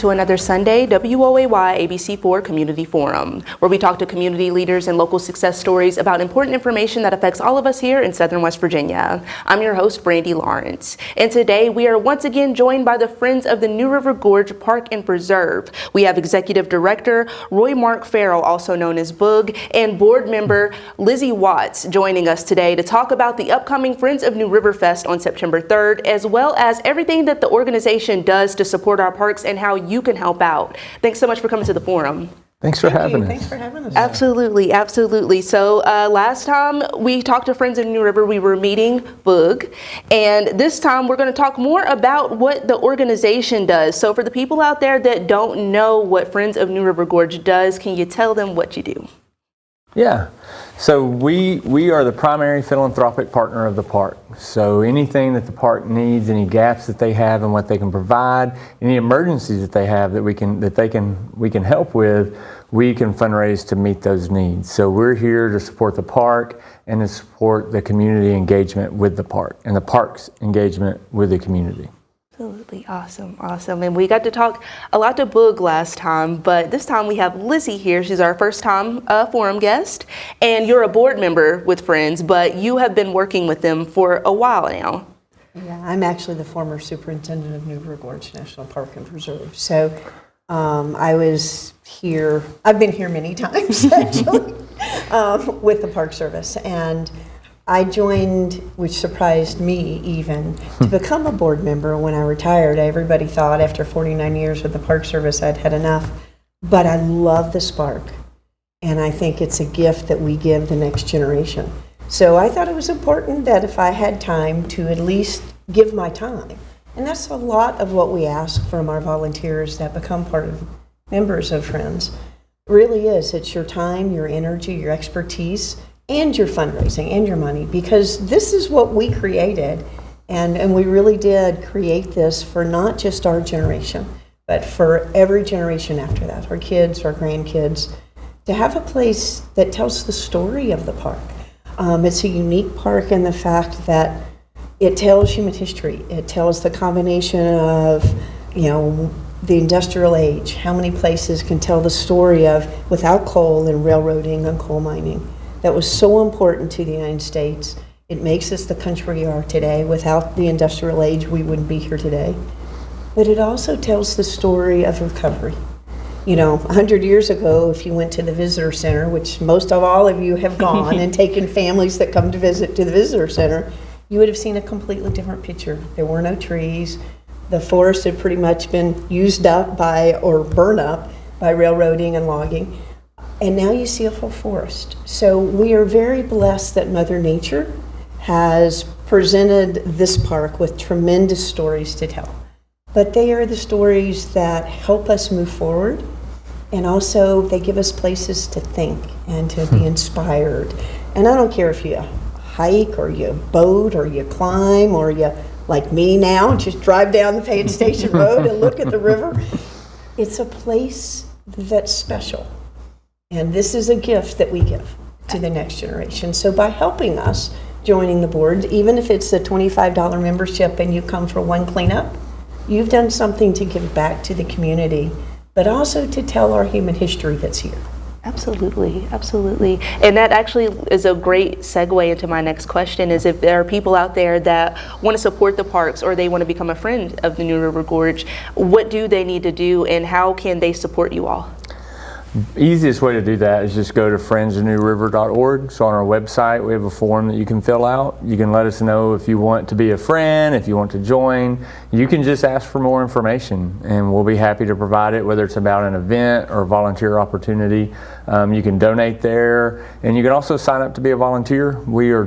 to another Sunday WOAY ABC4 Community Forum, where we talk to community leaders and local success stories about important information that affects all of us here in Southern West Virginia. I'm your host, Brandy Lawrence, and today we are once again joined by the Friends of the New River Gorge Park and Preserve. We have Executive Director Roy Mark Farrell, also known as Boog, and Board Member Lizzie Watts joining us today to talk about the upcoming Friends of New River Fest on September 3rd, as well as everything that the organization does to support our parks and how you can help out. Thanks so much for coming to the forum. Thanks for having us. Thanks for having us. Absolutely, absolutely. So last time we talked to Friends of New River, we were meeting Boog, and this time we're going to talk more about what the organization does. So for the people out there that don't know what Friends of New River Gorge does, can you tell them what you do? Yeah, so we are the primary philanthropic partner of the park. So anything that the park needs, any gaps that they have and what they can provide, any emergencies that they have that we can help with, we can fundraise to meet those needs. So we're here to support the park and to support the community engagement with the park and the park's engagement with the community. Absolutely, awesome. And we got to talk a lot to Boog last time, but this time we have Lizzie here. She's our first time forum guest, and you're a board member with Friends, but you have been working with them for a while now. Yeah, I'm actually the former superintendent of New River Gorge National Park and Preserve. So I was here, I've been here many times actually, with the Park Service, and I joined, which surprised me even, to become a board member when I retired. Everybody thought after 49 years with the Park Service I'd had enough, but I love the spark, and I think it's a gift that we give the next generation. So I thought it was important that if I had time to at least give my time, and that's a lot of what we ask from our volunteers that become part of members of Friends, really is. It's your time, your energy, your expertise, and your fundraising and your money, because this is what we created, and we really did create this for not just our generation, but for every generation after that, our kids, our grandkids, to have a place that tells the story of the park. It's a unique park in the fact that it tells human history. It tells the combination of, the industrial age, how many places can tell the story of without coal and railroading and coal mining. That was so important to the United States. It makes us the country we are today. Without the industrial age, we wouldn't be here today. But it also tells the story of recovery. 100 years ago, if you went to the visitor center, which most of all of you have gone and taken families that come to visit to the visitor center, you would have seen a completely different picture. There were no trees. The forest had pretty much been used up or burned up by railroading and logging. And now you see a full forest. So we are very blessed that Mother Nature has presented this park with tremendous stories to tell. But they are the stories that help us move forward, and also they give us places to think and to be inspired. And I don't care if you hike or you boat or you climb or you, like me now, just drive down the Payne Station Road and look at the river. It's a place that's special. And this is a gift that we give to the next generation. So by helping us, joining the board, even if it's a $25 membership and you come for one cleanup, you've done something to give back to the community, but also to tell our human history that's here. Absolutely, absolutely. And that actually is a great segue into my next question, is if there are people out there that want to support the parks or they want to become a friend of the New River Gorge, what do they need to do and how can they support you all? Easiest way to do that is just go to friendsofnewriver.org. So on our website, we have a form that you can fill out. You can let us know if you want to be a friend, if you want to join. You can just ask for more information, and we'll be happy to provide it, whether it's about an event or a volunteer opportunity. You can donate there, and you can also sign up to be a volunteer. We're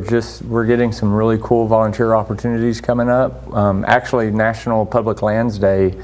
getting some really cool volunteer opportunities coming up. Actually, National Public Lands Day,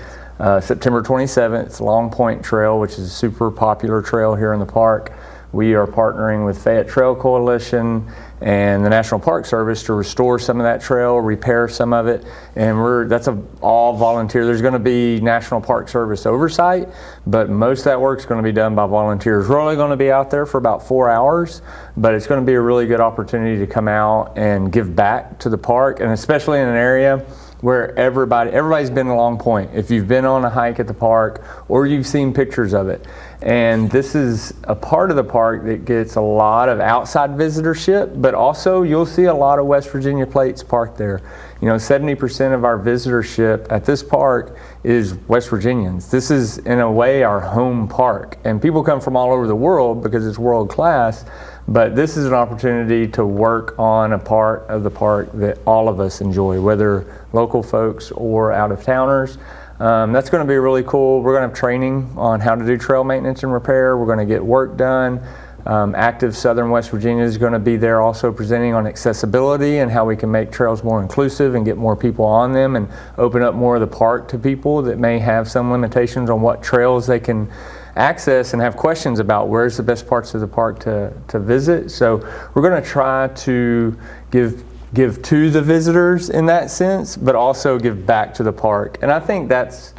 September 27th, Long Point Trail, which is a super popular trail here in the park. We are partnering with Fayette Trail Coalition and the National Park Service to restore some of that trail, repair some of it, and that's all volunteer. There's going to be National Park Service oversight, but most of that work is going to be done by volunteers. We're only going to be out there for about 4 hours, but it's going to be a really good opportunity to come out and give back to the park, and especially in an area where everybody's been along Point. If you've been on a hike at the park or you've seen pictures of it. And this is a part of the park that gets a lot of outside visitorship, but also you'll see a lot of West Virginia plates parked there. 70% of our visitorship at this park is West Virginians. This is, in a way, our home park. And people come from all over the world because it's world class, but this is an opportunity to work on a part of the park that all of us enjoy, whether local folks or out-of-towners. That's going to be really cool. We're going to have training on how to do trail maintenance and repair. We're going to get work done. Active Southern West Virginia is going to be there also presenting on accessibility and how we can make trails more inclusive and get more people on them and open up more of the park to people that may have some limitations on what trails they can access and have questions about where's the best parts of the park to visit. So we're going to try to give to the visitors in that sense, but also give back to the park. And I think that's,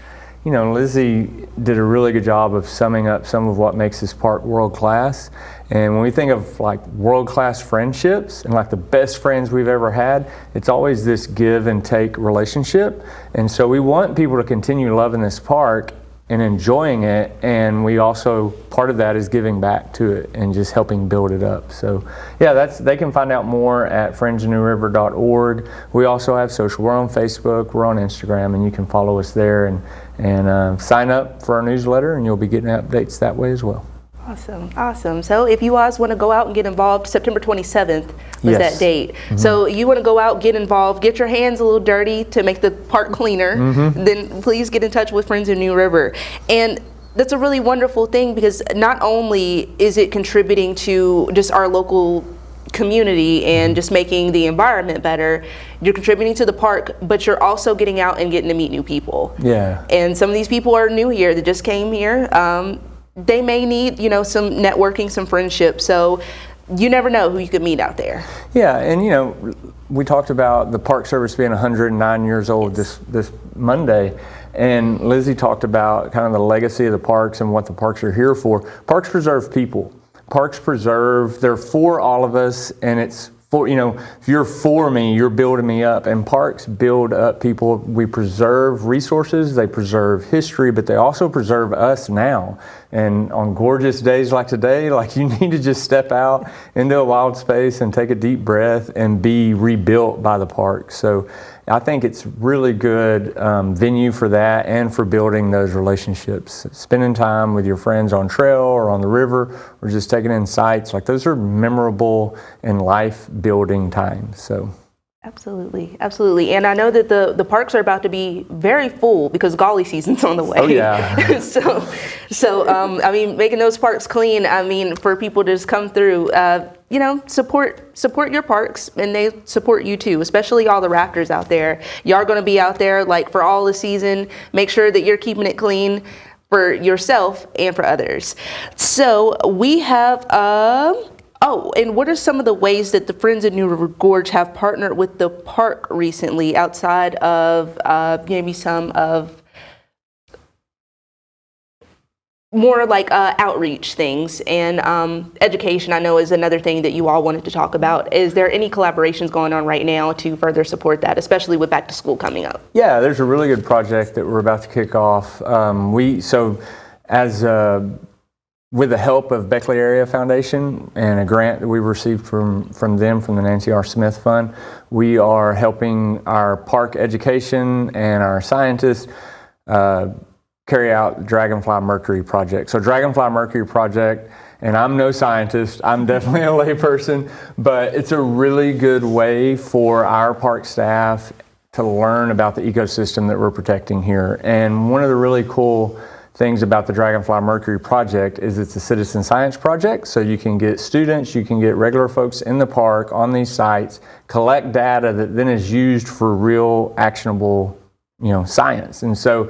Lizzie did a really good job of summing up some of what makes this park world class. And when we think of like world class friendships and like the best friends we've ever had, it's always this give and take relationship. And so we want people to continue loving this park and enjoying it, and we also, part of that is giving back to it and just helping build it up. So yeah, they can find out more at friendsofnewriver.org. We also have social. We're on Facebook, we're on Instagram, and you can follow us there and sign up for our newsletter, and you'll be getting updates that way as well. Awesome. So if you guys want to go out and get involved, September 27th was Yes. that date. Mm-hmm. So you want to go out, get involved, get your hands a little dirty to make the park cleaner, then please get in touch with Friends of New River. And that's a really wonderful thing because not only is it contributing to just our local community and just making the environment better, you're contributing to the park, but you're also getting out and getting to meet new people. Yeah. And some of these people are new here, that just came here. They may need, some networking, some friendship. So you never know who you could meet out there. Yeah, and we talked about the Park Service being 109 years old this Monday, and Lizzie talked about kind of the legacy of the parks and what the parks are here for. Parks preserve people. Parks preserve, they're for all of us, and it's for, if you're for me, you're building me up, and parks build up people. We preserve resources, they preserve history, but they also preserve us now. And on gorgeous days like today, you need to just step out into a wild space and take a deep breath and be rebuilt by the park. So I think it's really good venue for that and for building those relationships. Spending time with your friends on trail or on the river or just taking in sights, those are memorable and life-building times. So. Absolutely. And I know that the parks are about to be very full because golly season's on the way. Oh yeah. so making those parks clean, for people to just come through, support your parks, and they support you too, especially all the rafters out there. Y'all are going to be out there for all the season. Make sure that you're keeping it clean for yourself and for others. So we have and what are some of the ways that the Friends of New River Gorge have partnered with the park recently outside of maybe some of more outreach things and education? I know is another thing that you all wanted to talk about. Is there any collaborations going on right now to further support that, especially with back to school coming up? Yeah, there's a really good project that we're about to kick off. With the help of Beckley Area Foundation and a grant that we received from them, from the Nancy R. Smith Fund, we are helping our park education and our scientists carry out the Dragonfly Mercury Project. So Dragonfly Mercury Project, and I'm no scientist, I'm definitely a layperson, but it's a really good way for our park staff to learn about the ecosystem that we're protecting here. And one of the really cool things about the Dragonfly Mercury Project is it's a citizen science project, so you can get students, you can get regular folks in the park on these sites, collect data that then is used for real actionable science. And so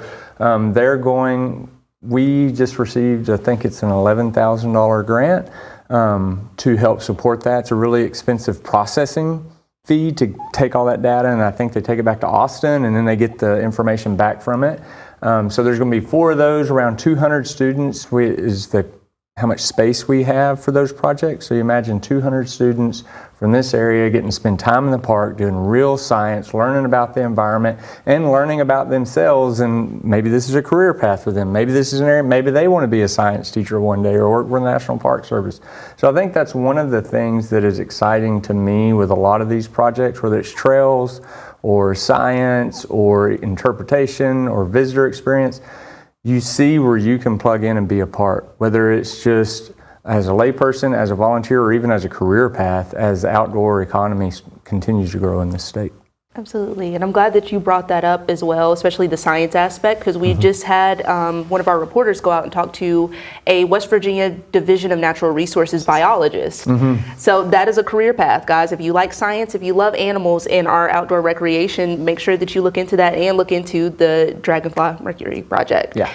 we just received, I think it's an $11,000 grant to help support that. It's a really expensive processing fee to take all that data, and I think they take it back to Austin and then they get the information back from it. So there's going to be 4 of those, around 200 students is the how much space we have for those projects. So you imagine 200 students from this area getting to spend time in the park doing real science, learning about the environment and learning about themselves, and maybe this is a career path for them. Maybe this is an area, maybe they want to be a science teacher one day or work for the National Park Service. So I think that's one of the things that is exciting to me with a lot of these projects, whether it's trails or science or interpretation or visitor experience. You see where you can plug in and be a part, whether it's just as a layperson, as a volunteer, or even as a career path as the outdoor economy continues to grow in this state. Absolutely, and I'm glad that you brought that up as well, especially the science aspect, because we just had one of our reporters go out and talk to a West Virginia Division of Natural Resources biologist. So that is a career path, guys. If you like science, if you love animals and our outdoor recreation, make sure that you look into that and look into the Dragonfly Mercury project. Yeah.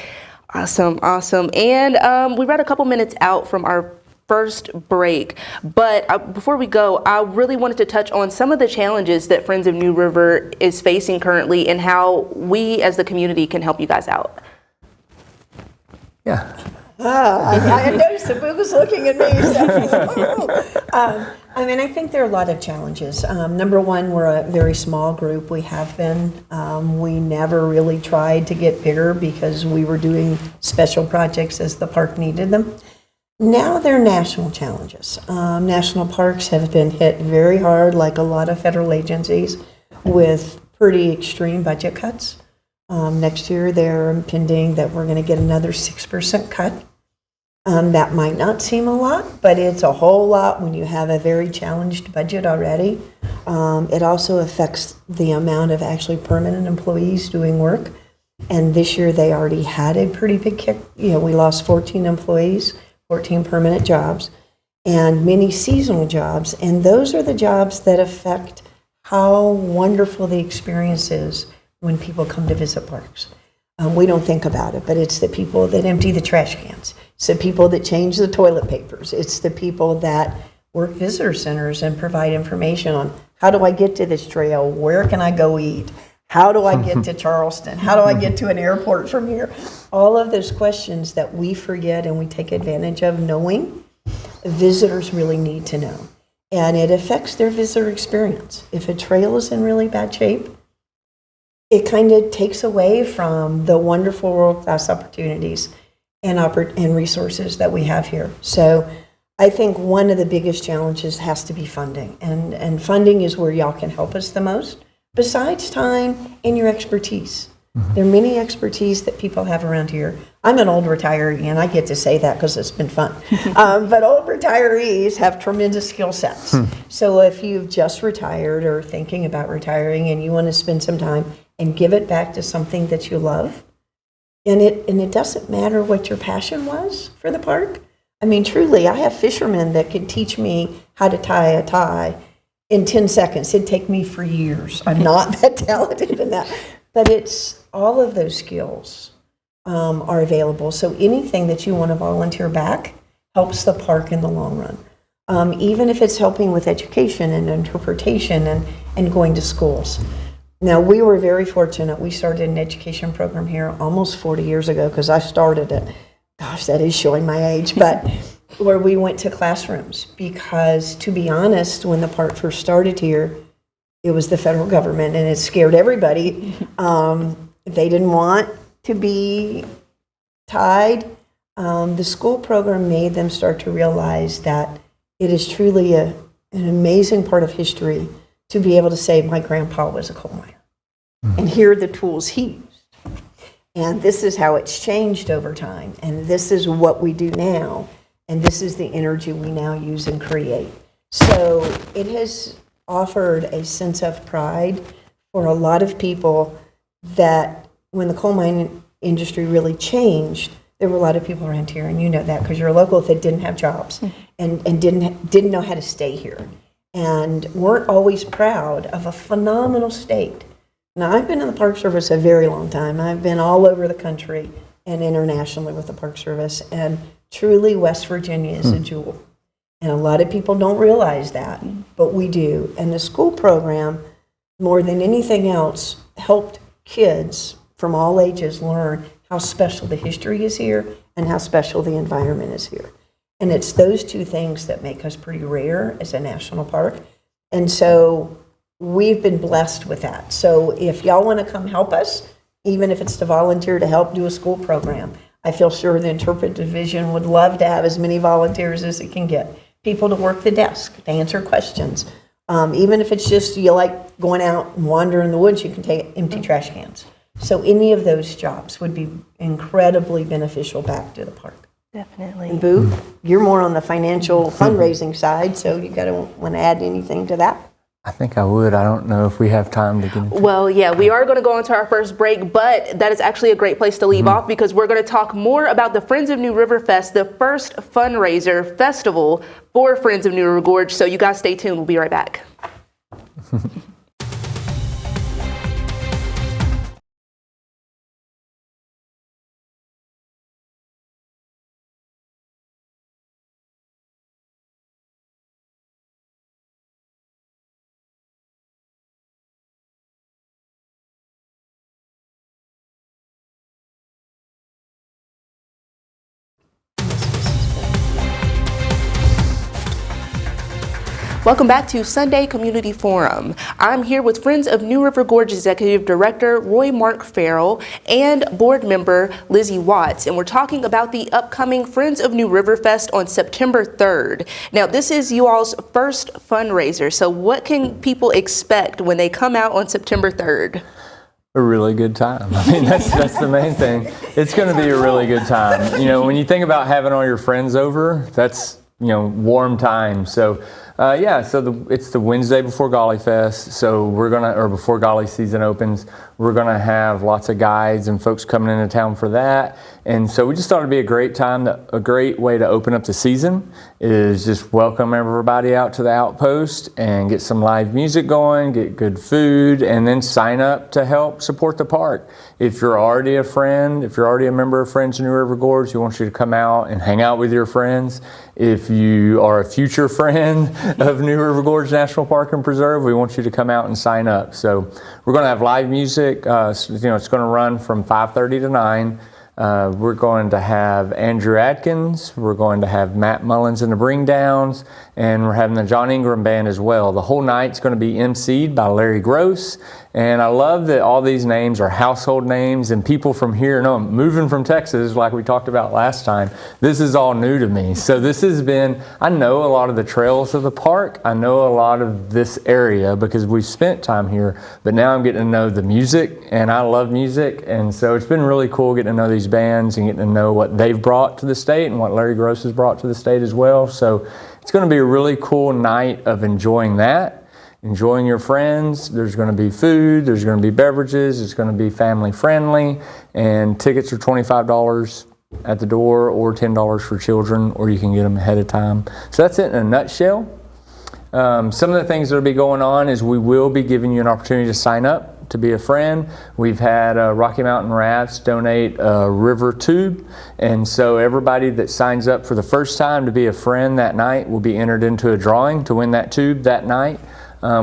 Awesome. And we read a couple minutes out from our first break, but before we go, I really wanted to touch on some of the challenges that Friends of New River is facing currently and how we as the community can help you guys out. Yeah. I noticed that Boo was looking at me. So, I think there are a lot of challenges. Number one, we're a very small group. We have been. We never really tried to get bigger because we were doing special projects as the park needed them. Now they're national challenges. National parks have been hit very hard, like a lot of federal agencies, with pretty extreme budget cuts. Next year, they're impending that we're going to get another 6% cut. That might not seem a lot, but it's a whole lot when you have a very challenged budget already. It also affects the amount of actually permanent employees doing work. And this year, they already had a pretty big kick. We lost 14 employees. 14 permanent jobs, and many seasonal jobs. And those are the jobs that affect how wonderful the experience is when people come to visit parks. We don't think about it, but it's the people that empty the trash cans. It's the people that change the toilet papers. It's the people that work visitor centers and provide information on how do I get to this trail? Where can I go eat? How do I get to Charleston? How do I get to an airport from here? All of those questions that we forget and we take advantage of knowing, visitors really need to know. And it affects their visitor experience. If a trail is in really bad shape, it kind of takes away from the wonderful world-class opportunities and resources that we have here. So I think one of the biggest challenges has to be funding. And funding is where y'all can help us the most. Besides time and your expertise. There are many expertise that people have around here. I'm an old retiree, and I get to say that because it's been fun. But old retirees have tremendous skill sets. So if you've just retired or thinking about retiring and you want to spend some time and give it back to something that you love, and it doesn't matter what your passion was for the park. I mean, truly, I have fishermen that could teach me how to tie a tie in 10 seconds. It'd take me for years. I'm not that talented in that. But it's all of those skills are available. So anything that you want to volunteer back helps the park in the long run. Even if it's helping with education and interpretation and going to schools. Now, we were very fortunate. We started an education program here almost 40 years ago because I started it. Gosh, that is showing my age. But where we went to classrooms because, to be honest, when the park first started here, it was the federal government and it scared everybody. They didn't want to be tied. The school program made them start to realize that it is truly an amazing part of history to be able to say, my grandpa was a coal miner. And here are the tools he used. And this is how it's changed over time. And this is what we do now. And this is the energy we now use and create. So it has offered a sense of pride for a lot of people that when the coal mine industry really changed, there were a lot of people around here, and you know that because you're a local, that didn't have jobs and didn't know how to stay here and weren't always proud of a phenomenal state. Now, I've been in the Park Service a very long time. I've been all over the country and internationally with the Park Service, and truly West Virginia is a jewel. And a lot of people don't realize that, but we do. And the school program, more than anything else, helped kids from all ages learn how special the history is here and how special the environment is here. And it's those two things that make us pretty rare as a national park. And so we've been blessed with that. So if y'all want to come help us, even if it's to volunteer to help do a school program, I feel sure the interpretive division would love to have as many volunteers as it can get. People to work the desk, to answer questions. Even if it's just you like going out and wandering in the woods, you can take empty trash cans. So any of those jobs would be incredibly beneficial back to the park. Definitely. And Boo, you're more on the financial fundraising side, so you got to want to add anything to that? I think I would. I don't know if we have time to get into Well, yeah, we are going to go into our first break, but that is actually a great place to leave off because we're going to talk more about the Friends of New River Fest, the first fundraiser festival for Friends of New River Gorge. So you guys stay tuned. We'll be right back. Welcome back to Sunday Community Forum. I'm here with Friends of New River Gorge Executive Director Roy Mark Farrell and board member Lizzie Watts, and we're talking about the upcoming Friends of New River Fest on September 3rd. Now, this is you all's first fundraiser, so what can people expect when they come out on September 3rd? a really good time. I mean, that's the main thing. It's going to be a really good time. You know, when you think about having all your friends over, that's, you know, warm time. So, it's the Wednesday before Golly Fest. So or before Golly season opens, we're gonna have lots of guides and folks coming into town for that. And so we just thought it'd be a great time, a great way to open up the season is just welcome everybody out to the Outpost and get some live music going, get good food, and then sign up to help support the park. If you're already a friend, if you're already a member of Friends of New River Gorge, we want you to come out and hang out with your friends. If you are a future friend of New River Gorge National Park and Preserve, we want you to come out and sign up. So we're going to have live music. It's going to run from 5:30 to 9. We're going to have Andrew Adkins. We're going to have Matt Mullins and the Bring Downs, and we're having the John Ingram Band as well. The whole night's going to be emceed by Larry Gross. And I love that all these names are household names and people from here. No, I'm moving from Texas, like we talked about last time. This is all new to me. So this has been, I know a lot of the trails of the park. I know a lot of this area because we've spent time here, but now I'm getting to know the music, and I love music. And so it's been really cool getting to know these bands and getting to know what they've brought to the state and what Larry Gross has brought to the state as well. So it's going to be a really cool night of enjoying that. Enjoying your friends. There's going to be food, there's going to be beverages, it's going to be family friendly, and tickets are $25 at the door or $10 for children, or you can get them ahead of time. So that's it in a nutshell. Some of the things that will be going on is we will be giving you an opportunity to sign up to be a friend. We've had Rocky Mountain Rafts donate a river tube, and so everybody that signs up for the first time to be a friend that night will be entered into a drawing to win that tube that night.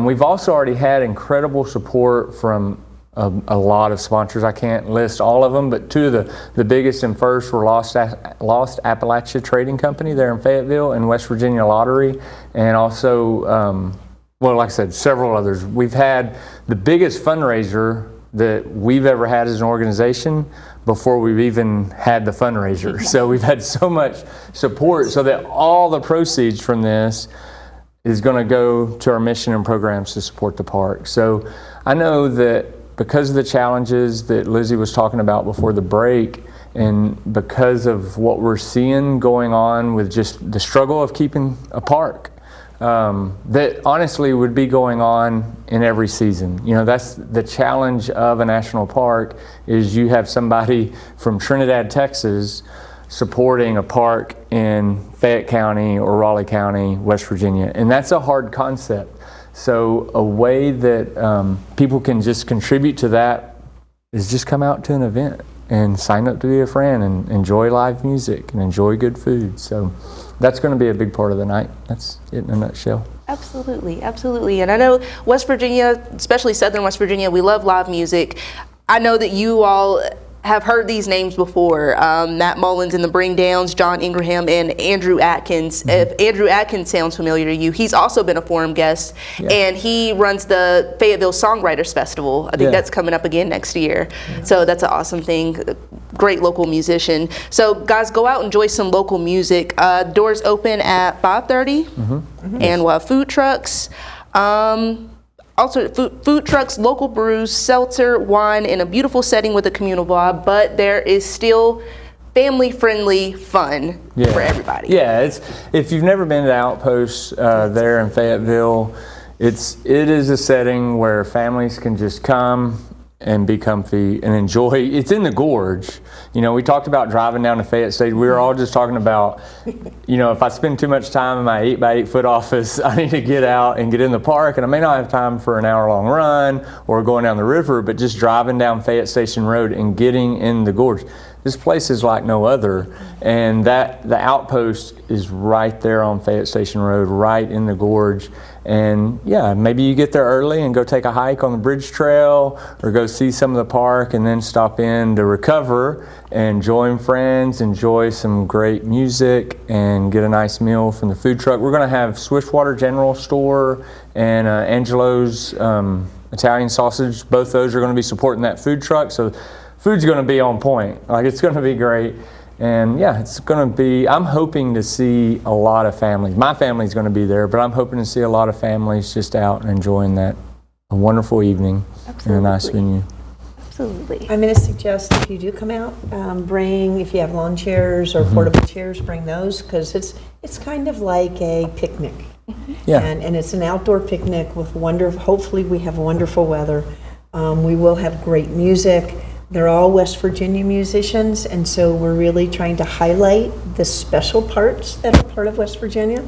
We've also already had incredible support from a lot of sponsors. I can't list all of them, but two of the biggest and first were Lost Appalachia Trading Company there in Fayetteville and West Virginia Lottery, and also, like I said, several others. We've had the biggest fundraiser that we've ever had as an organization before we've even had the fundraiser. So we've had so much support so that all the proceeds from this is going to go to our mission and programs to support the park. So I know that because of the challenges that Lizzie was talking about before the break, and because of what we're seeing going on with just the struggle of keeping a park, that honestly would be going on in every season. You know, that's the challenge of a national park, is you have somebody from Trinidad, Texas, supporting a park in Fayette County or Raleigh County, West Virginia. And that's a hard concept. So a way that people can just contribute to that is just come out to an event and sign up to be a friend and enjoy live music and enjoy good food. So that's going to be a big part of the night. That's it in a nutshell. Absolutely, absolutely. And I know West Virginia, especially Southern West Virginia, we love live music. I know that you all have heard these names before. Matt Mullins and the Bring Downs, John Ingraham, and Andrew Atkins. If Andrew Atkins sounds familiar to you, he's also been a forum guest, and he runs the Fayetteville Songwriters Festival. I think that's coming up again next year. So that's an awesome thing. Great local musician. So guys, go out and enjoy some local music. Doors open at 5:30, and we'll have food trucks. Also, food trucks, local brews, seltzer, wine, in a beautiful setting with a communal vibe, but there is still family-friendly fun for everybody. Yeah, if you've never been to Outpost there in Fayetteville, it is a setting where families can just come and be comfy and enjoy. It's in the Gorge. You know, we talked about driving down to Fayette State. We were all just talking about, you know, if I spend too much time in my 8x8 foot office, I need to get out and get in the park, and I may not have time for an hour-long run or going down the river, but just driving down Fayette Station Road and getting in the Gorge. This place is like no other, and the Outpost is right there on Fayette Station Road, right in the Gorge. And yeah, maybe you get there early and go take a hike on the bridge trail or go see some of the park and then stop in to recover and join friends, enjoy some great music, and get a nice meal from the food truck. We're going to have Swiftwater General Store and Angelo's Italian sausage. Both those are going to be supporting that food truck. So food's going to be on point. Like, it's going to be great. And yeah, it's going to be, I'm hoping to see a lot of families. My family's going to be there, but I'm hoping to see a lot of families just out and enjoying a wonderful evening in a nice venue. Absolutely. I'm going to suggest if you do come out, if you have lawn chairs or portable chairs, bring those, because it's kind of like a picnic. Yeah. And it's an outdoor picnic with hopefully we have wonderful weather. We will have great music. They're all West Virginia musicians, and so we're really trying to highlight the special parts that are part of West Virginia.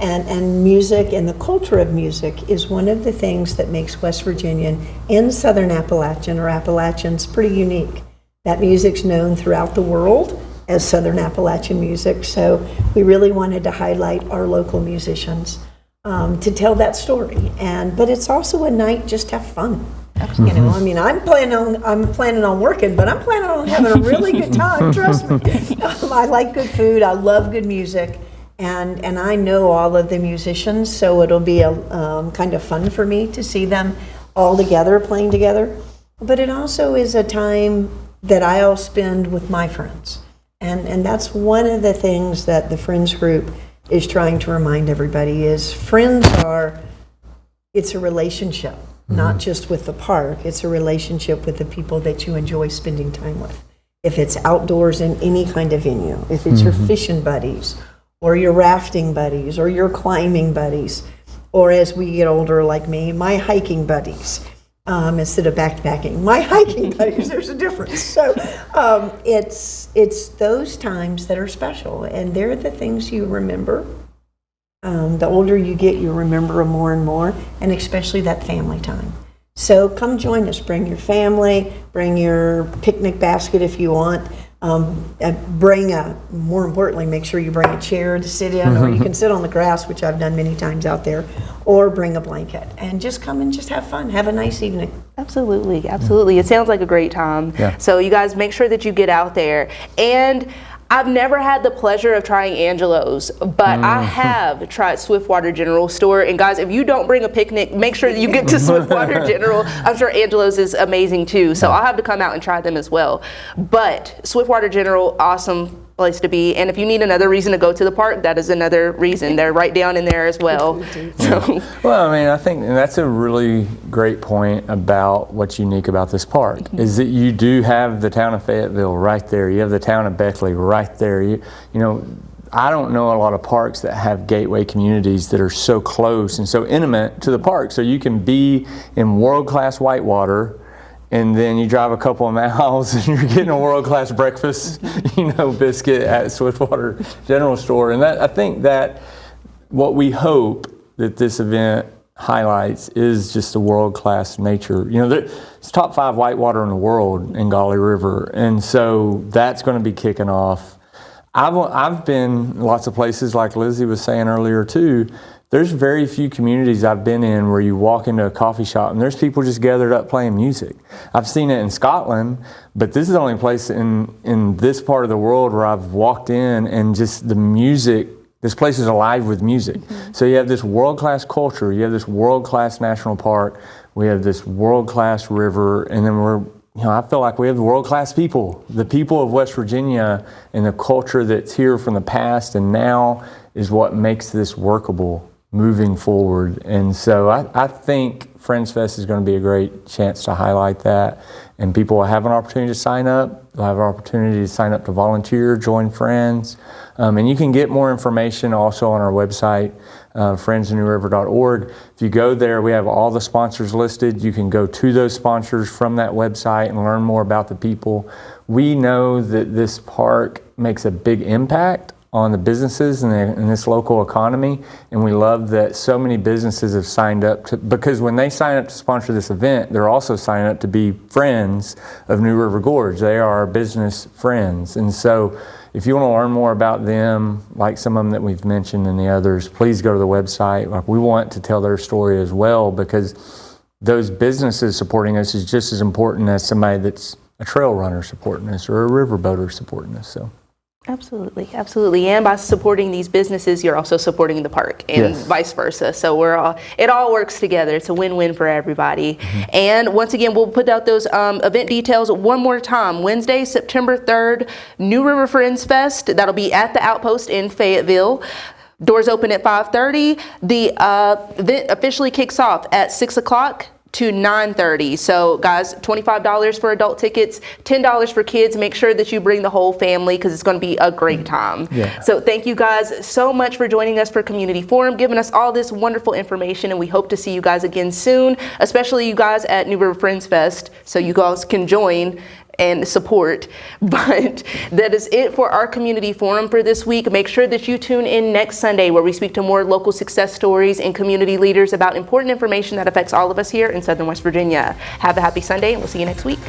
And music and the culture of music is one of the things that makes West Virginia and Southern Appalachian or Appalachians pretty unique. That music's known throughout the world as Southern Appalachian music, so we really wanted to highlight our local musicians to tell that story. But it's also a night just to have fun. You know, I mean, I'm planning on working, but I'm planning on having a really good time. Trust me. I like good food. I love good music, and I know all of the musicians, so it'll be a kind of fun for me to see them all together playing together. But it also is a time that I'll spend with my friends, and that's one of the things that the Friends Group is trying to remind everybody is it's a relationship. Not just with the park, it's a relationship with the people that you enjoy spending time with. If it's outdoors in any kind of venue, if it's your fishing buddies, or your rafting buddies, or your climbing buddies, or as we get older like me, my hiking buddies, instead of backpacking. My hiking buddies, there's a difference. So it's those times that are special, and they're the things you remember. The older you get, you remember them more and more, and especially that family time. So come join us. Bring your family, bring your picnic basket if you want. More importantly, make sure you bring a chair to sit in, or you can sit on the grass, which I've done many times out there, or bring a blanket. And just come and just have fun. Have a nice evening. Absolutely, absolutely. It sounds like a great time. Yeah. So you guys make sure that you get out there. And I've never had the pleasure of trying Angelo's, but I have tried Swiftwater General Store. And guys, if you don't bring a picnic, make sure that you get to Swiftwater General. I'm sure Angelo's is amazing too, so I'll have to come out and try them as well. But Swiftwater General, awesome place to be. And if you need another reason to go to the park, that is another reason. They're right down in there as well. So. Well, I mean, I think that's a really great point about what's unique about this park is that you do have the town of Fayetteville right there. You have the town of Beckley right there. You know, I don't know a lot of parks that have gateway communities that are so close and so intimate to the park. So you can be in world-class whitewater, and then you drive a couple of miles and you're getting a world-class breakfast, biscuit at Swiftwater General Store. And I think that what we hope that this event highlights is just the world-class nature. It's top 5 whitewater in the world in Gauley River. And so that's going to be kicking off. I've been lots of places, like Lizzie was saying earlier too, There's very few communities I've been in where you walk into a coffee shop and there's people just gathered up playing music. I've seen it in Scotland, but this is the only place in this part of the world where I've walked in and just the music, this place is alive with music. So you have this world-class culture, you have this world-class national park, we have this world-class river, and then I feel like we have world-class people. The people of West Virginia and the culture that's here from the past and now is what makes this workable moving forward. And so I think Friends Fest is going to be a great chance to highlight that. And people will have an opportunity to sign up. They'll have an opportunity to sign up to volunteer, join Friends. And you can get more information also on our website, friendsofnewriver.org. If you go there, we have all the sponsors listed. You can go to those sponsors from that website and learn more about the people. We know that this park makes a big impact on the businesses in this local economy, and we love that so many businesses have signed up to, because when they sign up to sponsor this event, they're also signing up to be friends of New River Gorge. They are our business friends, and so if you want to learn more about them, like some of them that we've mentioned and the others, please go to the website. Like, we want to tell their story as well, because those businesses supporting us is just as important as somebody that's a trail runner supporting us or a riverboater supporting us. So. Absolutely, absolutely. And by supporting these businesses, you're also supporting the park, and vice versa. So it all works together. It's a win-win for everybody. And once again, we'll put out those event details one more time. Wednesday, September 3rd, New River Friends Fest. That'll be at the Outpost in Fayetteville. Doors open at 5:30. The event officially kicks off at 6 o'clock. To 9:30. So guys, $25 for adult tickets, $10 for kids. Make sure that you bring the whole family because it's going to be a great time. So thank you guys so much for joining us for Community Forum, giving us all this wonderful information, and we hope to see you guys again soon, especially you guys at New River Friends Fest, so you guys can join and support. But that is it for our Community Forum for this week. Make sure that you tune in next Sunday, where we speak to more local success stories and community leaders about important information that affects all of us here in Southern West Virginia. Have a happy Sunday, and we'll see you next week.